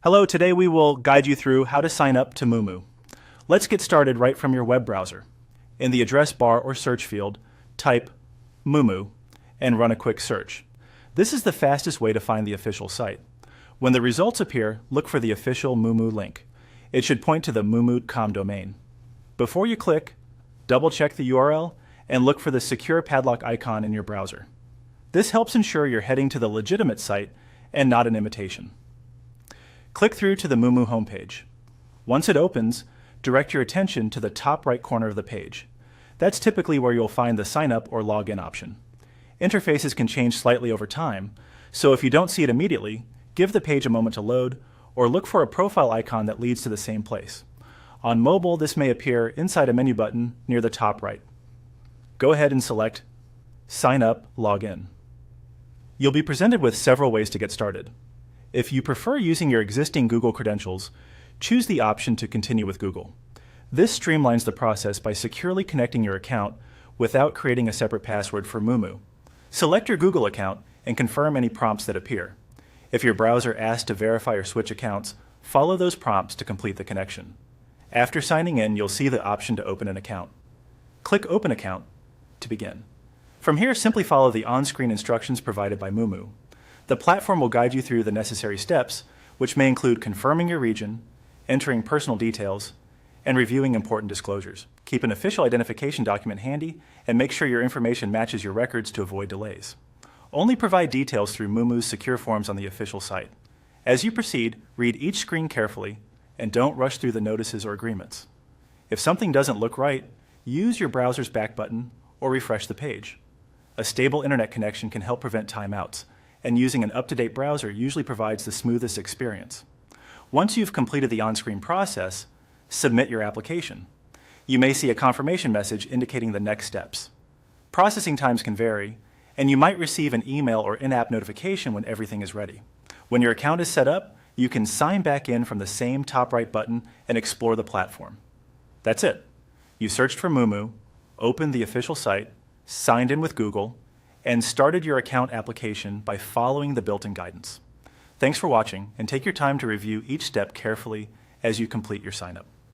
Hello, today we will guide you through how to sign up to Moomoo. Let's get started right from your web browser. In the address bar or search field, type Moomoo and run a quick search. This is the fastest way to find the official site. When the results appear, look for the official Moomoo link. It should point to the moomoo.com domain. Before you click, double-check the URL and look for the secure padlock icon in your browser. This helps ensure you're heading to the legitimate site and not an imitation. Click through to the Moomoo homepage. Once it opens, direct your attention to the top right corner of the page. That's typically where you'll find the sign up or login option. Interfaces can change slightly over time, so if you don't see it immediately, give the page a moment to load or look for a profile icon that leads to the same place. On mobile, this may appear inside a menu button near the top right. Go ahead and select Sign Up, Login. You'll be presented with several ways to get started. If you prefer using your existing Google credentials, choose the option to continue with Google. This streamlines the process by securely connecting your account without creating a separate password for Moomoo. Select your Google account and confirm any prompts that appear. If your browser asks to verify or switch accounts, follow those prompts to complete the connection. After signing in, you'll see the option to open an account. Click Open Account to begin. From here, simply follow the on-screen instructions provided by Moomoo. The platform will guide you through the necessary steps, which may include confirming your region, entering personal details, and reviewing important disclosures. Keep an official identification document handy and make sure your information matches your records to avoid delays. Only provide details through Moomoo's secure forms on the official site. As you proceed, read each screen carefully and don't rush through the notices or agreements. If something doesn't look right, use your browser's back button or refresh the page. A stable internet connection can help prevent timeouts, and using an up-to-date browser usually provides the smoothest experience. Once you've completed the on-screen process, submit your application. You may see a confirmation message indicating the next steps. Processing times can vary, and you might receive an email or in-app notification when everything is ready. When your account is set up, you can sign back in from the same top right button and explore the platform. That's it. You searched for Moomoo, opened the official site, signed in with Google, and started your account application by following the built-in guidance. Thanks for watching, and take your time to review each step carefully as you complete your sign-up.